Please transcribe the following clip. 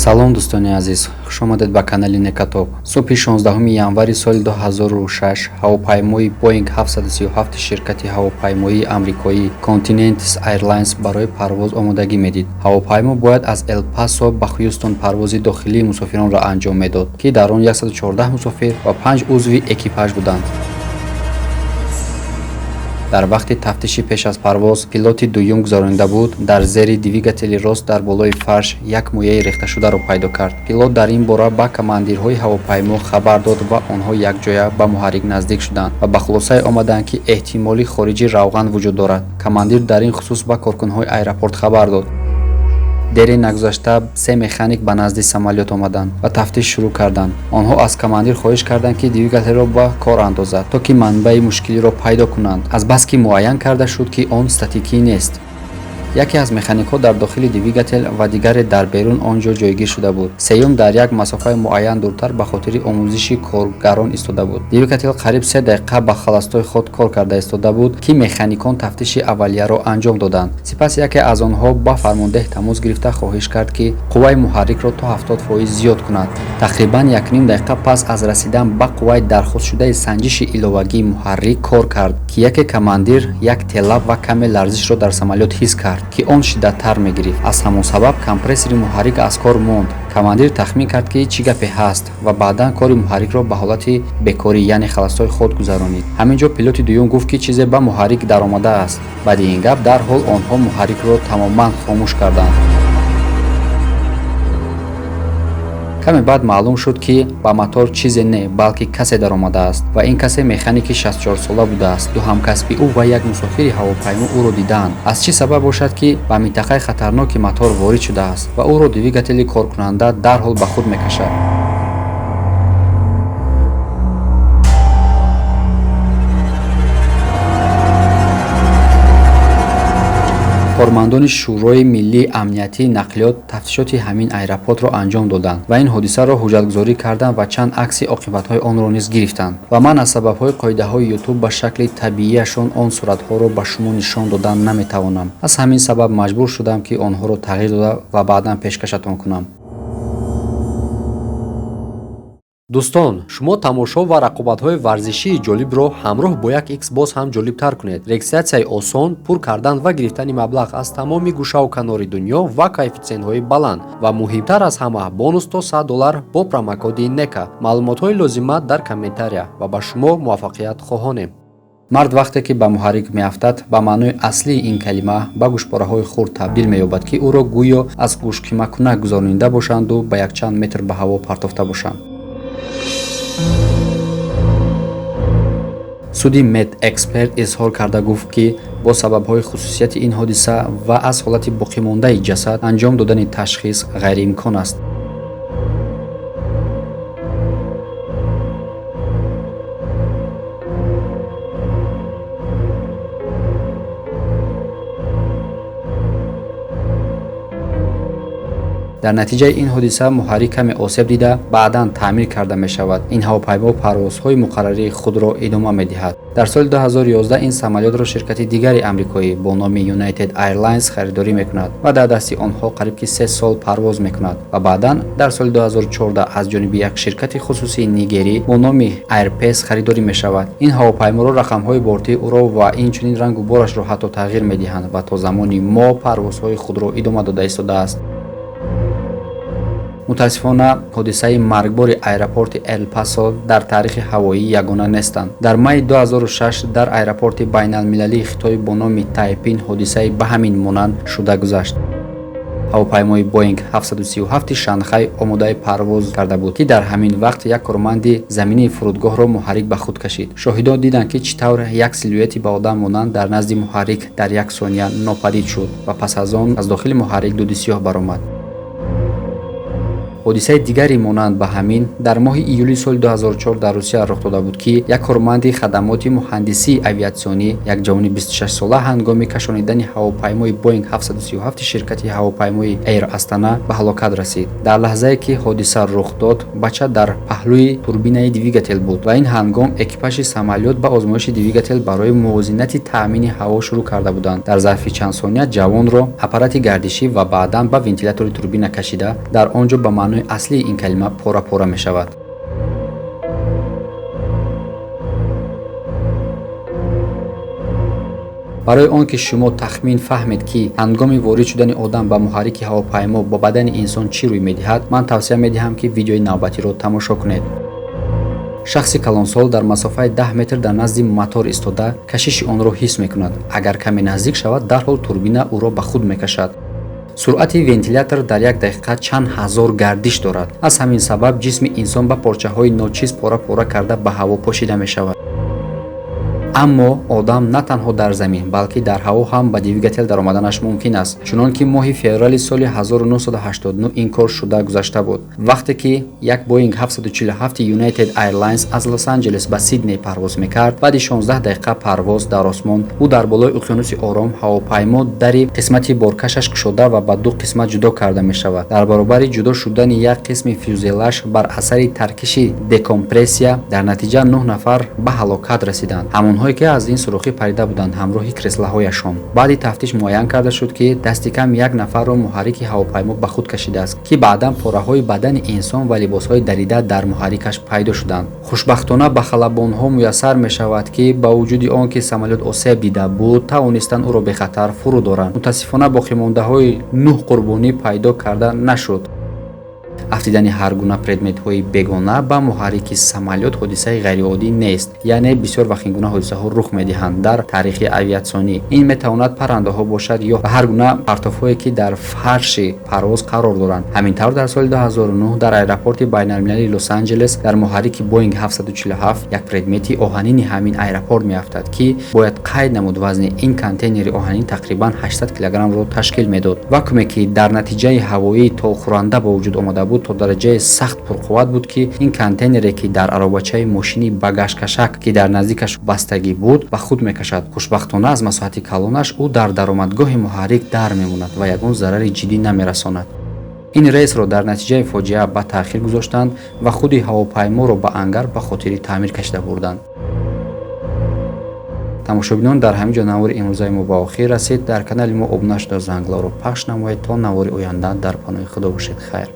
салом дӯстони азиз, хушомадед ба канали Некатоб. Субҳи 16 январи соли 2006 ҳавопаймои Boeing 737 ширкати ҳавопаймоии амрикоӣ Continental Airlines барои парвоз омодагӣ медид. ҳавопаймо бояд аз Эл-Пасо ба Хьюстон парвози дохилии мусофиронро анҷом медод, ки дар он 114 мусофир ва 5 узви экипаж буданд. дар вақти тафтиши пеш аз парвоз пилоти дуюм гузаронида буд дар зери двигатели рост дар болои фарш як мояи рехташударо пайдо кард. Пилот дар ин бора ба командирҳои ҳавопаймо хабар дод ва онҳо якҷоя ба муҳаррик наздик шуданд ва ба хулосае омаданд, ки эҳтимоли хориҷи равған вуҷуд дорад. Командир дар ин хусус ба коркунҳои аэропорт хабар дод. дери нагузашта 3 механик ба назди самолёт омаданд ва тафтиш шурӯъ карданд. онҳо аз командир хоҳиш карданд, ки двигателро ба кор андозад, то ки манбаи мушкилиро пайдо кунанд, азбаски муайян карда шуд, ки он статикӣ нест. яке аз механикҳо дар дохили двигател ва дигаре дар берун он ҷо ҷойгир шуда буд. сеюм дар як масофаи муайян дуртар ба хотири омӯзиши коргарон истода буд. двигател қариб 3 дақиқа ба халастои худ кор карда истода буд, ки механикон тафтиши аввалияро анҷом доданд. сипас яке аз онҳо ба фармондеҳ тамос гирифта хоҳиш кард, ки қувваи муҳаррикро то 70% зиёд кунад. тақрибан 1.5 дақиқа пас аз расидан ба қувваи дархостшудаи санҷиши иловагии муҳаррик кор кард, ки яке командир як телап ва каме ларзишро дар самолёт ҳис кард, ки он шиддаттар мегирифт. аз ҳамон сабаб компрессори муҳаррик аз кор монд. командир тахмин кард, ки чӣ гапе ҳаст ва баъдан кори муҳаррикро ба ҳолати бекорӣ, яъне халастои худ гузаронид. ҳамин ҷо пилоти дуюм гуфт, ки чизе ба муҳаррик даромадааст. баъди ин гап дарҳол онҳо муҳаррикро тамоман хомӯш карданд. каме баъд маълум шуд, ки ба мотор чизе не, балки касе даромадааст ва ин касе механики 64-сола будааст. ду ҳамкасби ӯ ва як мусофири ҳавопаймо ӯро дидаанд. аз чӣ сабаб бошад, ки ба минтақаи хатарноки мотор ворид шудааст ва ӯро двигатели коркунанда дарҳол ба худ мекашад. кормандони шӯрои миллии амниятии нақлиёт тафтишоти ҳамин аэропортро анҷом доданд ва ин ҳодисаро ҳуҷҷатгузорӣ карданд ва чанд акси оқибатҳои онро низ гирифтанд. ва ман аз сабабҳои қоидаҳои YouTube ба шакли табиияшон он суратҳоро ба шумо нишон додан наметавонам. аз ҳамин сабаб маҷбур шудам, ки онҳоро тағйир дода ва баъдан пешкашатон кунам. дӯстон, шумо тамошо ва рақобатҳои варзишии ҷолибро ҳамроҳ бо як Xbox ҳам ҷолибтар кунед. регистратсияи осон, пур кардан ва гирифтани маблағ аз тамоми гӯшаву канори дунё ва коэффициентҳои баланд ва муҳимтар аз ҳама бонус то $100 бо промокоди NECA. маълумотҳои лозима дар комментария ва ба шумо муваффақият хоҳонем. мард вақте ки ба муҳаррик меафтад, ба маънои аслии ин калима ба гӯшпораҳои хурд табдил меёбад, ки ӯро гӯё аз гӯшкимакунак гузаронида бошанду ба якчанд метр ба ҳаво партофта бошанд. суди медэксперт изҳор карда гуфт, ки бо сабабҳои хусусияти ин ҳодиса ва аз ҳолати боқимондаи ҷасад анҷом додани ташхис ғайриимкон аст. дар натиҷаи ин ҳодиса муҳаррик каме осеб дида баъдан таъмир карда мешавад. ин ҳавопаймо парвозҳои муқаррарии худро идома медиҳад. дар соли 2011 ин самолётро ширкати дигари амрикоӣ бо номи United Airlines харидорӣ мекунад ва дар дасти онҳо қариб ки 3 сол парвоз мекунад ва баъдан дар соли 2014 аз ҷониби як ширкати хусусии нигерӣ бо номи Airpeace харидорӣ мешавад. ин ҳавопайморо рақамҳои бортии ӯро ва инчунин рангу борашро ҳатто тағйир медиҳанд ва то замони мо парвозҳои худро идома дода истодааст. мутаассифона ҳодисаи маргбори аэропорти Эл-Пасо дар таърихи ҳавоӣ ягона нестанд. дар майи 2006 дар аэропорти байналмилалии Хитой бо номи Тайпин ҳодисаи ба ҳамин монанд шуда гузашт. ҳавопаймои Boeing 737 Шанхай омодаи парвоз карда буд, ки дар ҳамин вақт як корманди заминии фурудгоҳро муҳаррик ба худ кашид. шоҳидон диданд, ки чӣ тавр як силуэти ба одам монанд дар назди муҳаррик дар як сония нопадид шуд ва пас аз он аз дохили муҳаррик дуди сиёҳ баромад. ҳодисаи дигаре монанд ба ҳамин дар моҳи июли соли 2004 дар Русия рух дода буд, ки як корманди хадамоти муҳандисии авиатсионӣ, як ҷавони 26-сола ҳангоми кашонидани ҳавопаймои Boeing 737 ширкати ҳавопаймои Air Astana ба ҳалокат расид. Дар лаҳзае ки ҳодиса рух дод, бача дар паҳлӯи турбинаи двигател буд ва ин ҳангом экипажи самолёт ба озмоиши двигател барои мувозинати таъмини ҳаво шурӯъ карда буданд. дар зарфи чанд сония ҷавонро аппарати гардишӣ ва баъдан ба вентилятори турбина кашида, дар он ҷо ба маънои аслии ин калима пора-пора мешавад. барои он ки шумо тахмин фаҳмед ки ҳангоми ворид шудани одам ба муҳаррики ҳавопаймо ба бадани инсон чӣ рӯй медиҳад, ман тавсия медиҳам ки видеои навбатиро тамошо кунед. шахси калонсол дар масофаи 10 метр дар назди мотор истода кашиши онро ҳис мекунад. агар каме наздик шавад, дарҳол турбина ӯро ба худ мекашад. суръати вентилятор дар як дақиқа чанд ҳазор гардиш дорад. аз ҳамин сабаб ҷисми инсон ба порчаҳои ночиз пора-пора карда ба ҳаво пошида мешавад. аммо одам на танҳо дар замин, балки дар ҳаво ҳам ба двигател даромаданаш мумкин аст. чунон ки моҳи феврали соли 1989 ин кор шуда гузашта буд, вақте ки як Boeing 747 United Airlines аз Лос-Анҷелес ба Сидней парвоз мекард. баъди 16 дақиқа парвоз дар осмон, ӯ дар болои уқёнуси ором ҳавопаймо дари қисмати боркашаш кушода ва ба ду қисмат ҷудо карда мешавад. дар баробари ҷудо шудани як қисми фюзелаж бар асари таркиши декомпрессия, дар натиҷа 9 нафар ба ҳалокат расиданд. ҳамонҳое ки аз ин сурохӣ парида буданд ҳамроҳи креслаҳояшон. баъди тафтиш муайян карда шуд, ки дасти кам як нафарро муҳаррики ҳавопаймо ба худ кашидааст, ки баъдан пораҳои бадани инсон ва либосҳои дарида дар муҳаррикаш пайдо шуданд. хушбахтона ба халабонҳо муяссар мешавад, ки ба вуҷуди он ки самолёт осеб дида буд, тавонистанд ӯро бехатар фурудоранд. мутаассифона боқимондаҳои 9 қурбонӣ пайдо карда нашуд. афтидани ҳар гуна предметҳои бегона ба муҳаррики самолёт ҳодисаи ғайриоддӣ нест, яъне бисёр вақт ин гуна ҳодисаҳо рух медиҳанд дар таърихи авиатсионӣ. ин метавонад паррандаҳо бошад ё ҳар гуна партофҳое ки дар фарши парвоз қарор доранд. ҳамин тавр дар соли 2009 дар аэропорти байналмилалии Лос-Анҷелес дар муҳаррики Boeing 747 як предмети оҳанини ҳамин аэропорт меафтад, ки бояд қайд намуд вазни ин контейнери оҳанин тақрибан 800 килограммро ташкил медод. вакууме ки дар натиҷаи ҳавоии толхӯранда ба вуҷуд омада буд, то дараҷаи сахт пурқувват буд, ки ин контейнере ки дар аробачаи мошини багажкашак ки дар наздикаш бастагӣ буд ба худ мекашад. хушбахтона аз масоҳати калонаш ӯ дар даромадгоҳи муҳаррик дар мемонад ва ягон зарари ҷиддӣ намерасонад. ин рейсро дар натиҷаи фоҷиа ба таъхир гузоштанд ва худи ҳавопайморо ба ангар ба хотири таъмир кашида бурданд. тамошобинон, дар ҳамин ҷо навори имрӯзаи мо ба охир расид. дар канали мо обуна шуда занглоро пахш намоед то навори оянда дар паноҳи худо бошед. хайр.